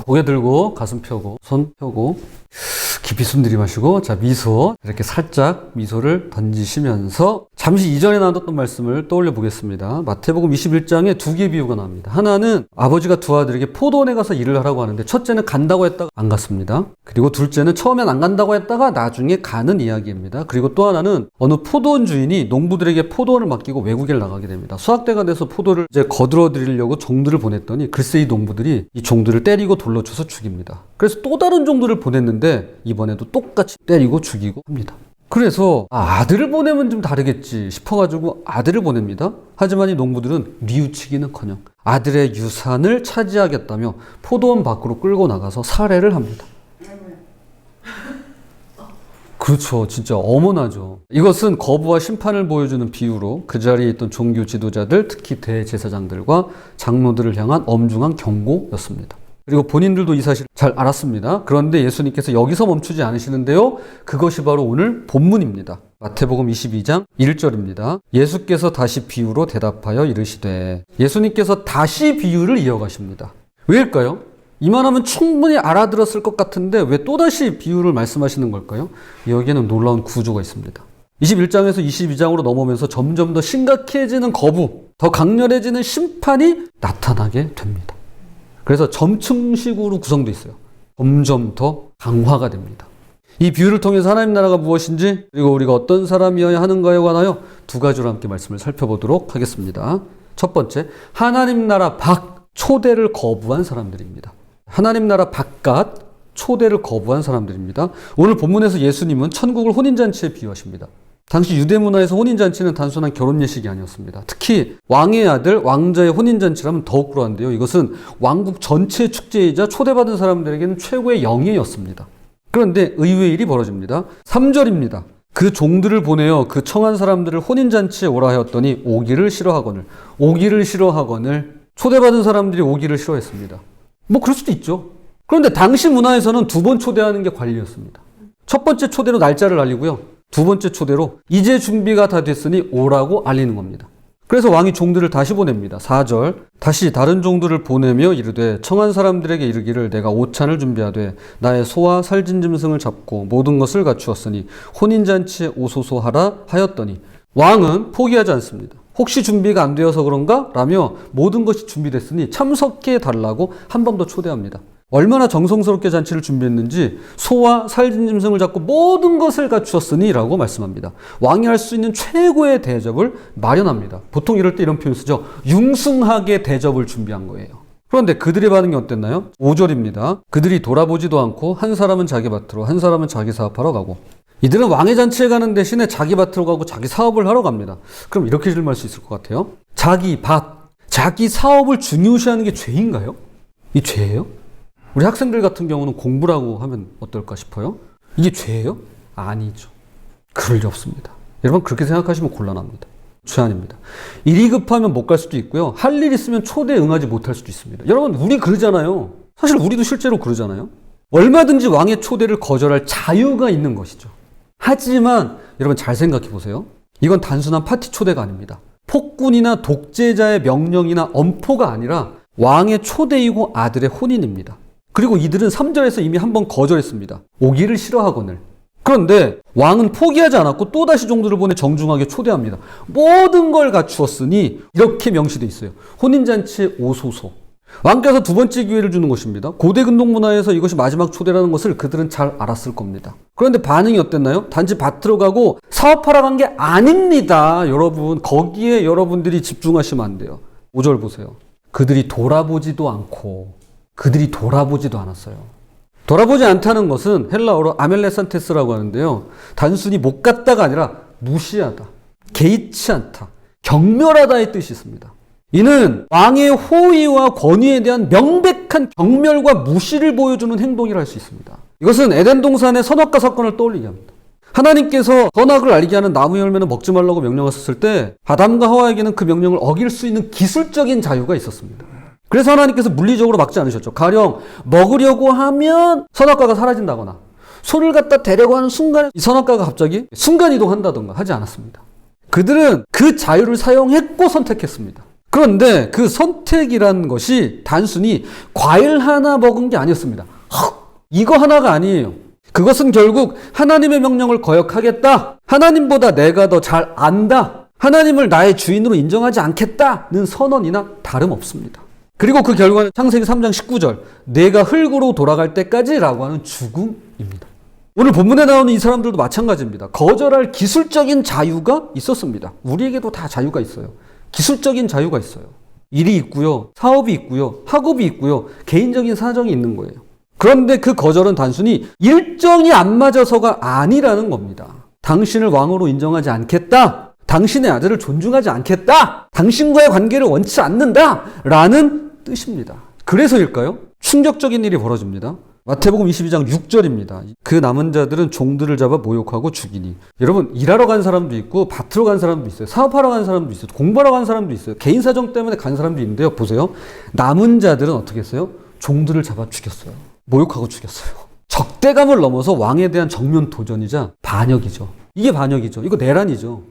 고개 들고 가슴 펴고 손 펴고 깊이 숨 들이마시고 자 미소 이렇게 살짝 미소를 던지시면서 잠시 이전에 나눴던 말씀을 떠올려 보겠습니다. 마태복음 21장에 두 개의 비유가 나옵니다. 하나는 아버지가 두 아들에게 포도원에 가서 일을 하라고 하는데 첫째는 간다고 했다가 안 갔습니다. 그리고 둘째는 처음엔 안 간다고 했다가 나중에 가는 이야기입니다. 그리고 또 하나는 어느 포도원 주인이 농부들에게 포도원을 맡기고 외국에 나가게 됩니다. 수확대가 돼서 포도를 이제 거들어 드리려고 종들을 보냈더니 글쎄 이 농부들이 이 종들을 때리고 돌로 쳐서 죽입니다. 그래서 또 다른 종들을 보냈는데 이번에도 똑같이 때리고 죽이고 합니다. 그래서 아들을 보내면 좀 다르겠지 싶어가지고 아들을 보냅니다. 하지만 이 농부들은 뉘우치기는커녕 아들의 유산을 차지하겠다며 포도원 밖으로 끌고 나가서 살해를 합니다. 그렇죠. 진짜 엄연하죠. 이것은 거부와 심판을 보여주는 비유로 그 자리에 있던 종교 지도자들, 특히 대제사장들과 장로들을 향한 엄중한 경고였습니다. 그리고 본인들도 이 사실을 잘 알았습니다. 그런데 예수님께서 여기서 멈추지 않으시는데요. 그것이 바로 오늘 본문입니다. 마태복음 22장 1절입니다. 예수께서 다시 비유로 대답하여 이르시되 예수님께서 다시 비유를 이어가십니다. 왜일까요? 이만하면 충분히 알아들었을 것 같은데 왜 또다시 비유를 말씀하시는 걸까요? 여기에는 놀라운 구조가 있습니다. 21장에서 22장으로 넘어오면서 점점 더 심각해지는 거부, 더 강렬해지는 심판이 나타나게 됩니다. 그래서 점층식으로 구성되어 있어요. 점점 더 강화가 됩니다. 이 비유를 통해서 하나님 나라가 무엇인지 그리고 우리가 어떤 사람이어야 하는가에 관하여 두 가지로 함께 말씀을 살펴보도록 하겠습니다. 첫 번째, 하나님 나라 밖 초대를 거부한 사람들입니다. 하나님 나라 바깥 초대를 거부한 사람들입니다. 오늘 본문에서 예수님은 천국을 혼인잔치에 비유하십니다. 당시 유대 문화에서 혼인잔치는 단순한 결혼 예식이 아니었습니다. 특히 왕의 아들, 왕자의 혼인잔치라면 더욱 그러한데요. 이것은 왕국 전체의 축제이자 초대받은 사람들에게는 최고의 영예였습니다. 그런데 의외의 일이 벌어집니다. 3절입니다. 그 종들을 보내어 그 청한 사람들을 혼인잔치에 오라 하였더니 오기를 싫어하거늘 초대받은 사람들이 오기를 싫어했습니다. 뭐 그럴 수도 있죠. 그런데 당시 문화에서는 두 번 초대하는 게 관리였습니다. 첫 번째 초대로 날짜를 알리고요. 두 번째 초대로 이제 준비가 다 됐으니 오라고 알리는 겁니다. 그래서 왕이 종들을 다시 보냅니다. 4절 다시 다른 종들을 보내며 이르되 청한 사람들에게 이르기를 내가 오찬을 준비하되 나의 소와 살진 짐승을 잡고 모든 것을 갖추었으니 혼인잔치에 오소서 하라 하였더니 왕은 포기하지 않습니다. 혹시 준비가 안 되어서 그런가? 라며 모든 것이 준비됐으니 참석해 달라고 한 번 더 초대합니다. 얼마나 정성스럽게 잔치를 준비했는지 소와 살진 짐승을 잡고 모든 것을 갖추었으니 라고 말씀합니다. 왕이 할 수 있는 최고의 대접을 마련합니다. 보통 이럴 때 이런 표현 쓰죠. 융숭하게 대접을 준비한 거예요. 그런데 그들의 반응이 어땠나요? 5절입니다. 그들이 돌아보지도 않고 한 사람은 자기 밭으로 한 사람은 자기 사업하러 가고 이들은 왕의 잔치에 가는 대신에 자기 밭으로 가고 자기 사업을 하러 갑니다. 그럼 이렇게 질문할 수 있을 것 같아요. 자기 밭, 자기 사업을 중요시하는 게 죄인가요? 이 죄예요? 우리 학생들 같은 경우는 공부라고 하면 어떨까 싶어요? 이게 죄예요? 아니죠. 그럴 리 없습니다. 여러분 그렇게 생각하시면 곤란합니다. 죄 아닙니다. 일이 급하면 못 갈 수도 있고요. 할 일 있으면 초대에 응하지 못할 수도 있습니다. 여러분 우리 그러잖아요. 사실 우리도 실제로 그러잖아요. 얼마든지 왕의 초대를 거절할 자유가 있는 것이죠. 하지만 여러분 잘 생각해 보세요. 이건 단순한 파티 초대가 아닙니다. 폭군이나 독재자의 명령이나 엄포가 아니라 왕의 초대이고 아들의 혼인입니다. 그리고 이들은 3절에서 이미 한번 거절했습니다. 오기를 싫어하거늘. 그런데 왕은 포기하지 않았고 또다시 종들을 보내 정중하게 초대합니다. 모든 걸 갖추었으니 이렇게 명시되어 있어요. 혼인잔치에 오소서. 왕께서 두 번째 기회를 주는 것입니다. 고대 근동 문화에서 이것이 마지막 초대라는 것을 그들은 잘 알았을 겁니다. 그런데 반응이 어땠나요? 단지 밭으로 가고 사업하러 간 게 아닙니다. 여러분 거기에 여러분들이 집중하시면 안 돼요. 5절 보세요. 그들이 돌아보지도 않았어요. 돌아보지 않다는 것은 헬라어로 아멜레산테스라고 하는데요. 단순히 못 갔다가 아니라 무시하다, 개의치 않다, 경멸하다의 뜻이 있습니다. 이는 왕의 호의와 권위에 대한 명백한 경멸과 무시를 보여주는 행동이라 할 수 있습니다. 이것은 에덴 동산의 선악과 사건을 떠올리게 합니다. 하나님께서 선악을 알게 하는 나무 열매는 먹지 말라고 명령하셨을 때 아담과 하와에게는 그 명령을 어길 수 있는 기술적인 자유가 있었습니다. 그래서 하나님께서 물리적으로 막지 않으셨죠. 가령 먹으려고 하면 선악과가 사라진다거나 손을 갖다 대려고 하는 순간에 이 선악과가 갑자기 순간이동한다던가 하지 않았습니다. 그들은 그 자유를 사용했고 선택했습니다. 그런데 그 선택이란 것이 단순히 과일 하나 먹은 게 아니었습니다. 이거 하나가 아니에요. 그것은 결국 하나님의 명령을 거역하겠다. 하나님보다 내가 더 잘 안다. 하나님을 나의 주인으로 인정하지 않겠다는 선언이나 다름없습니다. 그리고 그 결과는 창세기 3장 19절 내가 흙으로 돌아갈 때까지라고 하는 죽음입니다. 오늘 본문에 나오는 이 사람들도 마찬가지입니다. 거절할 기술적인 자유가 있었습니다. 우리에게도 다 자유가 있어요. 기술적인 자유가 있어요. 일이 있고요. 사업이 있고요. 학업이 있고요. 개인적인 사정이 있는 거예요. 그런데 그 거절은 단순히 일정이 안 맞아서가 아니라는 겁니다. 당신을 왕으로 인정하지 않겠다. 당신의 아들을 존중하지 않겠다. 당신과의 관계를 원치 않는다. 라는 뜻입니다. 그래서일까요? 충격적인 일이 벌어집니다. 마태복음 22장 6절입니다. 그 남은 자들은 종들을 잡아 모욕하고 죽이니. 여러분, 일하러 간 사람도 있고 밭으로 간 사람도 있어요. 사업하러 간 사람도 있어요. 공부하러 간 사람도 있어요. 개인 사정 때문에 간 사람도 있는데요. 보세요. 남은 자들은 어떻게 했어요? 종들을 잡아 죽였어요. 모욕하고 죽였어요. 적대감을 넘어서 왕에 대한 정면 도전이자 반역이죠. 이게 반역이죠. 이거 내란이죠.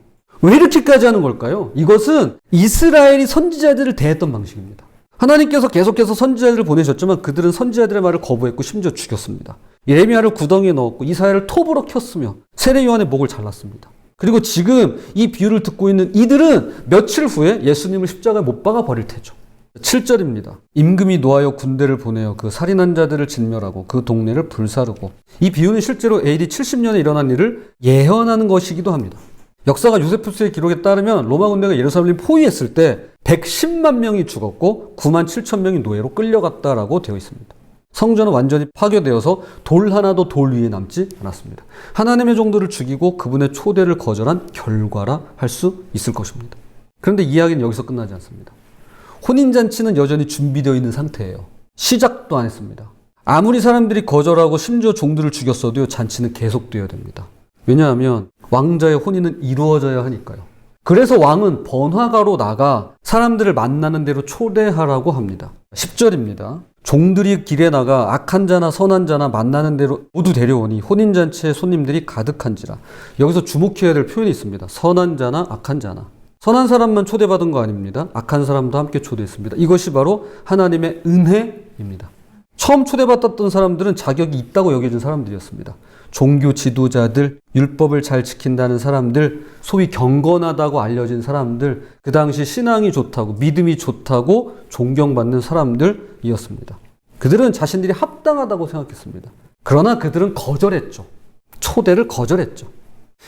왜 이렇게까지 하는 걸까요? 이것은 이스라엘이 선지자들을 대했던 방식입니다. 하나님께서 계속해서 선지자들을 보내셨지만 그들은 선지자들의 말을 거부했고 심지어 죽였습니다. 예레미야를 구덩이에 넣었고 이사야를 톱으로 켰으며 세례 요한의 목을 잘랐습니다. 그리고 지금 이 비유를 듣고 있는 이들은 며칠 후에 예수님을 십자가에 못 박아 버릴 테죠. 7절입니다. 임금이 노하여 군대를 보내어 그 살인한 자들을 진멸하고 그 동네를 불사르고. 이 비유는 실제로 AD 70년에 일어난 일을 예언하는 것이기도 합니다. 역사가 요세푸스의 기록에 따르면 로마 군대가 예루살렘을 포위했을 때 110만 명이 죽었고 9만 7천 명이 노예로 끌려갔다라고 되어 있습니다. 성전은 완전히 파괴되어서 돌 하나도 돌 위에 남지 않았습니다. 하나님의 종들을 죽이고 그분의 초대를 거절한 결과라 할 수 있을 것입니다. 그런데 이야기는 여기서 끝나지 않습니다. 혼인잔치는 여전히 준비되어 있는 상태예요. 시작도 안 했습니다. 아무리 사람들이 거절하고 심지어 종들을 죽였어도 잔치는 계속되어야 됩니다. 왜냐하면 왕자의 혼인은 이루어져야 하니까요. 그래서 왕은 번화가로 나가 사람들을 만나는 대로 초대하라고 합니다. 10절입니다. 종들이 길에 나가 악한 자나 선한 자나 만나는 대로 모두 데려오니 혼인잔치에 손님들이 가득한지라. 여기서 주목해야 될 표현이 있습니다. 선한 자나 악한 자나. 선한 사람만 초대받은 거 아닙니다. 악한 사람도 함께 초대했습니다. 이것이 바로 하나님의 은혜입니다. 처음 초대받았던 사람들은 자격이 있다고 여겨진 사람들이었습니다. 종교 지도자들, 율법을 잘 지킨다는 사람들, 소위 경건하다고 알려진 사람들, 그 당시 신앙이 좋다고, 믿음이 좋다고 존경받는 사람들이었습니다. 그들은 자신들이 합당하다고 생각했습니다. 그러나 그들은 거절했죠. 초대를 거절했죠.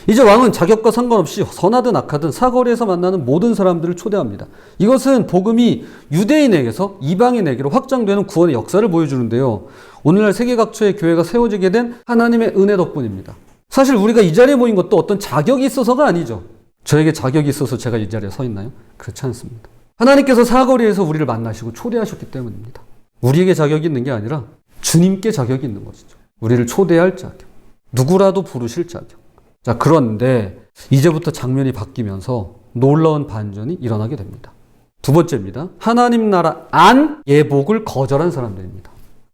이제 왕은 자격과 상관없이 선하든 악하든 사거리에서 만나는 모든 사람들을 초대합니다. 이것은 복음이 유대인에게서 이방인에게로 확장되는 구원의 역사를 보여주는데요. 오늘날 세계 각처의 교회가 세워지게 된 하나님의 은혜 덕분입니다. 사실 우리가 이 자리에 모인 것도 어떤 자격이 있어서가 아니죠. 저에게 자격이 있어서 제가 이 자리에 서 있나요? 그렇지 않습니다. 하나님께서 사거리에서 우리를 만나시고 초대하셨기 때문입니다. 우리에게 자격이 있는 게 아니라 주님께 자격이 있는 것이죠. 우리를 초대할 자격, 누구라도 부르실 자격. 자, 그런데 이제부터 장면이 바뀌면서 놀라운 반전이 일어나게 됩니다. 두 번째입니다. 하나님 나라 안 예복을 거절한 사람들입니다.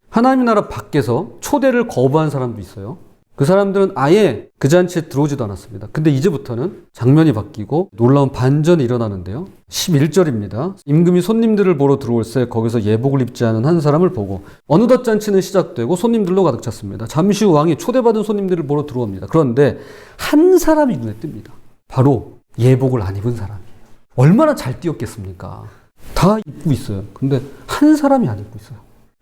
하나님 나라 밖에서 초대를 거부한 사람도 있어요. 그 사람들은 아예 그 잔치에 들어오지도 않았습니다. 근데 이제부터는 장면이 바뀌고 놀라운 반전이 일어나는데요. 11절입니다. 임금이 손님들을 보러 들어올새 거기서 예복을 입지 않은 한 사람을 보고 어느덧 잔치는 시작되고 손님들로 가득 찼습니다. 잠시 후 왕이 초대받은 손님들을 보러 들어옵니다. 그런데 한 사람이 눈에 띕니다. 바로 예복을 안 입은 사람이에요. 얼마나 잘 띄었겠습니까? 다 입고 있어요. 근데 한 사람이 안 입고 있어요.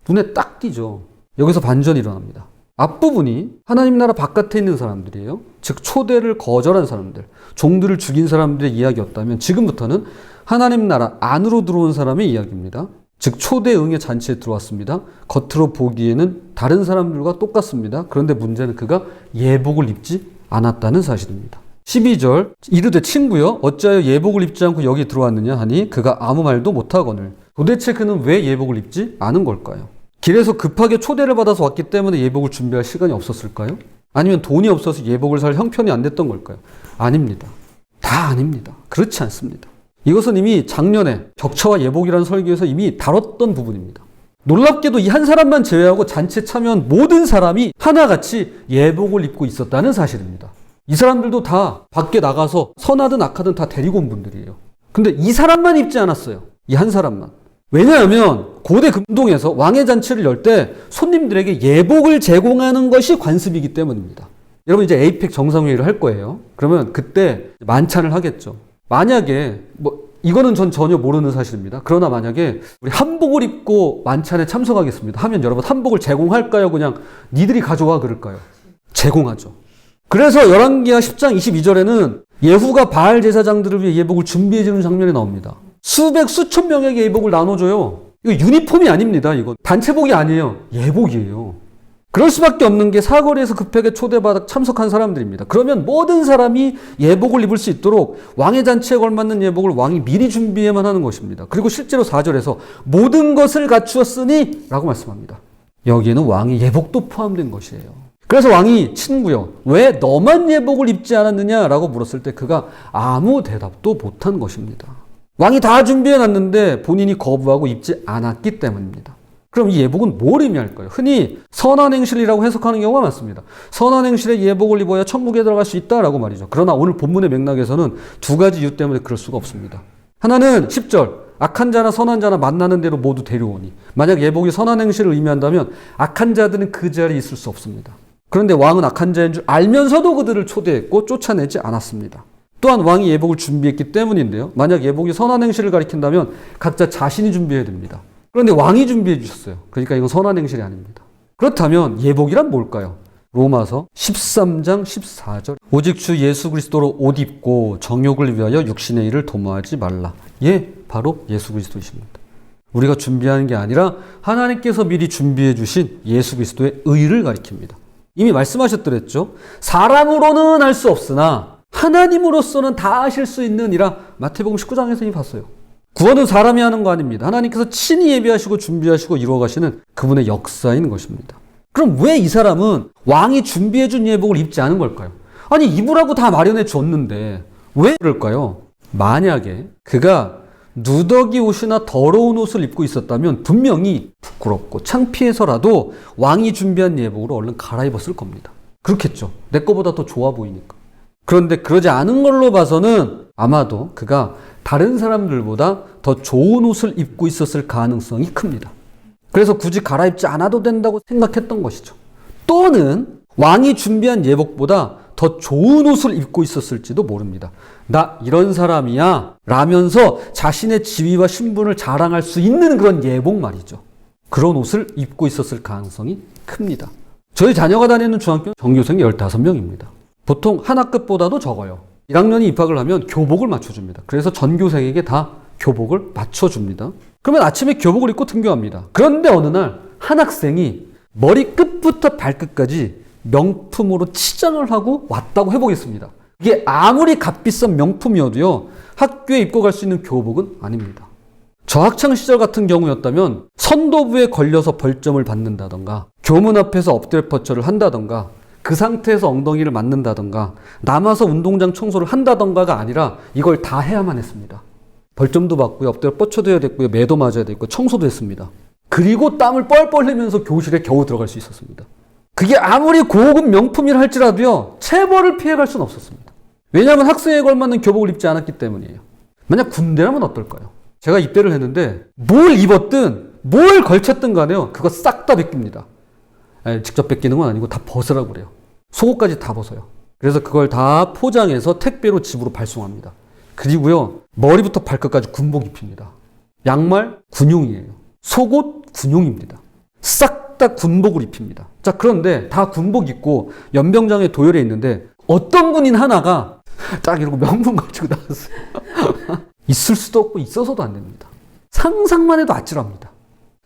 눈에 딱 띄죠. 여기서 반전이 일어납니다. 앞부분이 하나님 나라 바깥에 있는 사람들이에요. 즉 초대를 거절한 사람들, 종들을 죽인 사람들의 이야기였다면 지금부터는 하나님 나라 안으로 들어온 사람의 이야기입니다. 즉 초대 응의 잔치에 들어왔습니다. 겉으로 보기에는 다른 사람들과 똑같습니다. 그런데 문제는 그가 예복을 입지 않았다는 사실입니다. 12절 이르되 친구여 어찌하여 예복을 입지 않고 여기 들어왔느냐 하니 그가 아무 말도 못하거늘. 도대체 그는 왜 예복을 입지 않은 걸까요? 길에서 급하게 초대를 받아서 왔기 때문에 예복을 준비할 시간이 없었을까요? 아니면 돈이 없어서 예복을 살 형편이 안 됐던 걸까요? 아닙니다. 다 아닙니다. 그렇지 않습니다. 이것은 이미 작년에 격차와 예복이라는 설교에서 이미 다뤘던 부분입니다. 놀랍게도 이 한 사람만 제외하고 잔치에 참여한 모든 사람이 하나같이 예복을 입고 있었다는 사실입니다. 이 사람들도 다 밖에 나가서 선하든 악하든 다 데리고 온 분들이에요. 근데 이 사람만 입지 않았어요. 이 한 사람만. 왜냐하면 고대 금동에서 왕의 잔치를 열 때 손님들에게 예복을 제공하는 것이 관습이기 때문입니다. 여러분 이제 에이펙 정상회의를 할 거예요. 그러면 그때 만찬을 하겠죠. 만약에 이거는 전 전혀 모르는 사실입니다. 그러나 만약에 우리 한복을 입고 만찬에 참석하겠습니다 하면 여러분 한복을 제공할까요? 그냥 니들이 가져와 그럴까요? 제공하죠. 그래서 열왕기하 10장 22절에는 예후가 바알 제사장들을 위해 예복을 준비해주는 장면이 나옵니다. 수천 명에게 예복을 나눠줘요. 이거 유니폼이 아닙니다. 이건 단체복이 아니에요. 예복이에요. 그럴 수밖에 없는 게 사거리에서 급하게 초대받아 참석한 사람들입니다. 그러면 모든 사람이 예복을 입을 수 있도록 왕의 잔치에 걸맞는 예복을 왕이 미리 준비해만 하는 것입니다. 그리고 실제로 4절에서 모든 것을 갖추었으니 라고 말씀합니다. 여기에는 왕의 예복도 포함된 것이에요. 그래서 왕이 친구여 왜 너만 예복을 입지 않았느냐라고 물었을 때 그가 아무 대답도 못한 것입니다. 왕이 다 준비해놨는데 본인이 거부하고 입지 않았기 때문입니다. 그럼 이 예복은 뭘 의미할까요? 흔히 선한 행실이라고 해석하는 경우가 많습니다. 선한 행실에 예복을 입어야 천국에 들어갈 수 있다라고 말이죠. 그러나 오늘 본문의 맥락에서는 두 가지 이유 때문에 그럴 수가 없습니다. 하나는 10절 악한 자나 선한 자나 만나는 대로 모두 데려오니 만약 예복이 선한 행실을 의미한다면 악한 자들은 그 자리에 있을 수 없습니다. 그런데 왕은 악한 자인 줄 알면서도 그들을 초대했고 쫓아내지 않았습니다. 또한 왕이 예복을 준비했기 때문인데요. 만약 예복이 선한 행실을 가리킨다면 각자 자신이 준비해야 됩니다. 그런데 왕이 준비해 주셨어요. 그러니까 이건 선한 행실이 아닙니다. 그렇다면 예복이란 뭘까요? 로마서 13장 14절 오직 주 예수 그리스도로 옷 입고 정욕을 위하여 육신의 일을 도모하지 말라. 바로 예수 그리스도이십니다. 우리가 준비하는 게 아니라 하나님께서 미리 준비해 주신 예수 그리스도의 의를 가리킵니다. 이미 말씀하셨더랬죠. 사람으로는 할 수 없으나 하나님으로서는 다 하실 수 있는 이라 마태복음 19장에서 이미 봤어요. 구원은 사람이 하는 거 아닙니다. 하나님께서 친히 예비하시고 준비하시고 이루어가시는 그분의 역사인 것입니다. 그럼 왜 이 사람은 왕이 준비해준 예복을 입지 않은 걸까요? 아니 입으라고 다 마련해 줬는데 왜 그럴까요? 만약에 그가 누더기 옷이나 더러운 옷을 입고 있었다면 분명히 부끄럽고 창피해서라도 왕이 준비한 예복으로 얼른 갈아입었을 겁니다. 그렇겠죠. 내 거보다 더 좋아 보이니까. 그런데 그러지 않은 걸로 봐서는 아마도 그가 다른 사람들보다 더 좋은 옷을 입고 있었을 가능성이 큽니다. 그래서 굳이 갈아입지 않아도 된다고 생각했던 것이죠. 또는 왕이 준비한 예복보다 더 좋은 옷을 입고 있었을지도 모릅니다. 나 이런 사람이야 라면서 자신의 지위와 신분을 자랑할 수 있는 그런 예복 말이죠. 그런 옷을 입고 있었을 가능성이 큽니다. 저희 자녀가 다니는 중학교 전교생이 15명입니다. 보통 한 학급보다도 적어요. 1학년이 입학을 하면 교복을 맞춰줍니다. 그래서 전교생에게 다 교복을 맞춰줍니다. 그러면 아침에 교복을 입고 등교합니다. 그런데 어느 날 한 학생이 머리 끝부터 발끝까지 명품으로 치장을 하고 왔다고 해보겠습니다. 이게 아무리 값비싼 명품이어도요, 학교에 입고 갈 수 있는 교복은 아닙니다. 저 학창시절 같은 경우였다면 선도부에 걸려서 벌점을 받는다던가 교문 앞에서 엎드려 뻗쳐를 한다던가 그 상태에서 엉덩이를 맞는다던가 남아서 운동장 청소를 한다던가가 아니라 이걸 다 해야만 했습니다. 벌점도 받고요, 엎드려 뻗쳐도 해야 됐고요, 매도 맞아야 됐고 청소도 했습니다. 그리고 땀을 뻘뻘 흘리면서 교실에 겨우 들어갈 수 있었습니다. 그게 아무리 고급 명품이라 할지라도요, 체벌을 피해갈 수는 없었습니다. 왜냐하면 학생에 걸맞는 교복을 입지 않았기 때문이에요. 만약 군대라면 어떨까요? 제가 입대를 했는데 뭘 입었든 뭘 걸쳤든 간에요, 그거 싹 다 벗깁니다. 직접 벗기는 건 아니고 다 벗으라고 그래요. 속옷까지 다 벗어요. 그래서 그걸 다 포장해서 택배로 집으로 발송합니다. 그리고요, 머리부터 발끝까지 군복 입힙니다. 양말 군용이에요. 속옷 군용입니다. 싹 다 군복을 입힙니다. 자, 그런데 다 군복 입고 연병장에 도열해 있는데 어떤 군인 하나가 딱 이러고 명분 가지고 나왔어요. 있을 수도 없고 있어서도 안 됩니다. 상상만 해도 아찔합니다.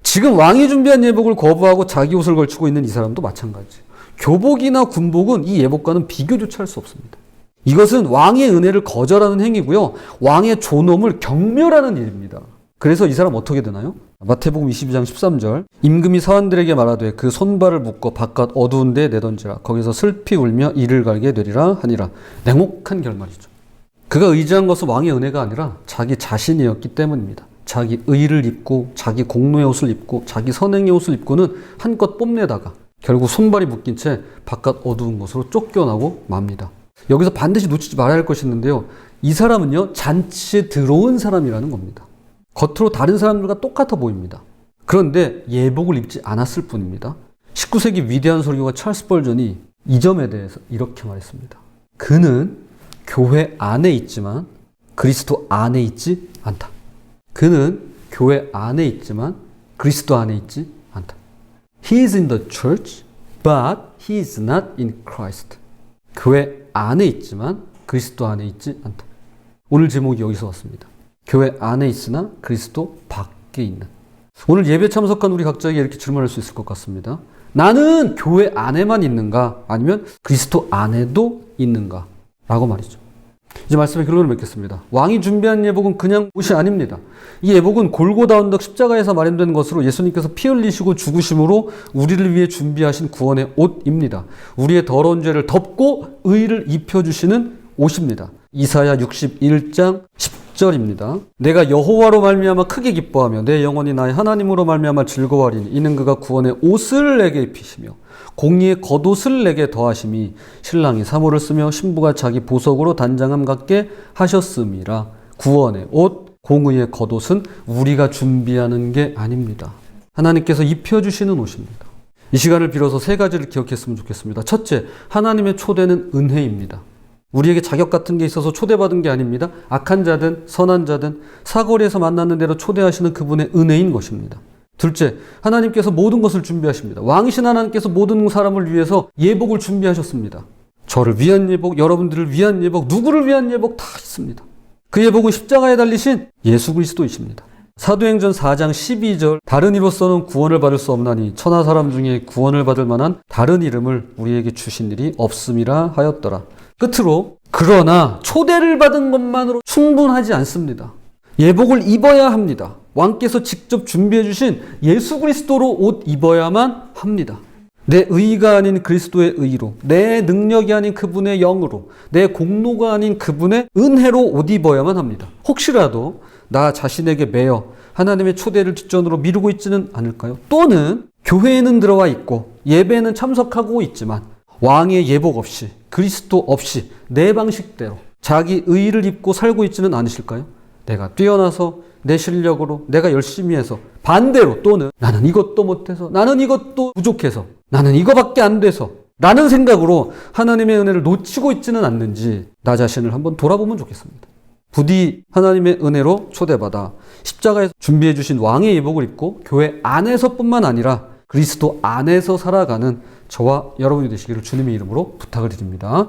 지금 왕이 준비한 예복을 거부하고 자기 옷을 걸치고 있는 이 사람도 마찬가지예요. 교복이나 군복은 이 예복과는 비교조차 할 수 없습니다. 이것은 왕의 은혜를 거절하는 행위고요, 왕의 존엄을 경멸하는 일입니다. 그래서 이 사람 어떻게 되나요? 마태복음 22장 13절 임금이 사환들에게 말하되 그 손발을 묶어 바깥 어두운 데에 내던지라. 거기서 슬피 울며 이를 갈게 되리라 하니라. 냉혹한 결말이죠. 그가 의지한 것은 왕의 은혜가 아니라 자기 자신이었기 때문입니다. 자기 의를 입고 자기 공로의 옷을 입고 자기 선행의 옷을 입고는 한껏 뽐내다가 결국 손발이 묶인 채 바깥 어두운 곳으로 쫓겨나고 맙니다. 여기서 반드시 놓치지 말아야 할 것이 있는데요, 이 사람은요 잔치에 들어온 사람이라는 겁니다. 겉으로 다른 사람들과 똑같아 보입니다. 그런데 예복을 입지 않았을 뿐입니다. 19세기 위대한 설교가 찰스 벌전이 이 점에 대해서 이렇게 말했습니다. 그는 교회 안에 있지만 그리스도 안에 있지 않다. 그는 교회 안에 있지만 그리스도 안에 있지 않다. He is in the church, but he is not in Christ. 교회 안에 있지만 그리스도 안에 있지 않다. 오늘 제목이 여기서 왔습니다. 교회 안에 있으나 그리스도 밖에 있는. 오늘 예배 참석한 우리 각자에게 이렇게 질문할 수 있을 것 같습니다. 나는 교회 안에만 있는가? 아니면 그리스도 안에도 있는가? 라고 말이죠. 이제 말씀의 결론을 맺겠습니다. 왕이 준비한 예복은 그냥 옷이 아닙니다. 이 예복은 골고다 언덕 십자가에서 마련된 것으로 예수님께서 피 흘리시고 죽으심으로 우리를 위해 준비하신 구원의 옷입니다. 우리의 더러운 죄를 덮고 의를 입혀주시는 옷입니다. 이사야 61장 10절입니다. 내가 여호와로 말미암아 크게 기뻐하며 내 영혼이 나의 하나님으로 말미암아 즐거워하리니 이는 그가 구원의 옷을 내게 입히시며 공의의 겉옷을 내게 더하심이 신랑이 사모를 쓰며 신부가 자기 보석으로 단장함 같게 하셨음이라. 구원의 옷, 공의의 겉옷은 우리가 준비하는 게 아닙니다. 하나님께서 입혀주시는 옷입니다. 이 시간을 빌어서 세 가지를 기억했으면 좋겠습니다. 첫째, 하나님의 초대는 은혜입니다. 우리에게 자격 같은 게 있어서 초대받은 게 아닙니다. 악한 자든 선한 자든 사거리에서 만나는 대로 초대하시는 그분의 은혜인 것입니다. 둘째, 하나님께서 모든 것을 준비하십니다. 왕이신 하나님께서 모든 사람을 위해서 예복을 준비하셨습니다. 저를 위한 예복, 여러분들을 위한 예복, 누구를 위한 예복 다 있습니다. 그 예복은 십자가에 달리신 예수 그리스도이십니다. 사도행전 4장 12절 다른 이로서는 구원을 받을 수 없나니 천하 사람 중에 구원을 받을 만한 다른 이름을 우리에게 주신 일이 없음이라 하였더라. 끝으로 그러나 초대를 받은 것만으로 충분하지 않습니다. 예복을 입어야 합니다. 왕께서 직접 준비해 주신 예수 그리스도로 옷 입어야만 합니다. 내 의가 아닌 그리스도의 의로, 내 능력이 아닌 그분의 영으로, 내 공로가 아닌 그분의 은혜로 옷 입어야만 합니다. 혹시라도 나 자신에게 매여 하나님의 초대를 뒷전으로 미루고 있지는 않을까요? 또는 교회에는 들어와 있고 예배에는 참석하고 있지만 왕의 예복 없이 그리스도 없이 내 방식대로 자기 의를 입고 살고 있지는 않으실까요? 내가 뛰어나서 내 실력으로 내가 열심히 해서 반대로 또는 나는 이것도 못해서 나는 이것도 부족해서 나는 이거밖에 안 돼서 라는 생각으로 하나님의 은혜를 놓치고 있지는 않는지 나 자신을 한번 돌아보면 좋겠습니다. 부디 하나님의 은혜로 초대받아 십자가에서 준비해 주신 왕의 예복을 입고 교회 안에서뿐만 아니라 그리스도 안에서 살아가는 저와 여러분이 되시기를 주님의 이름으로 부탁을 드립니다.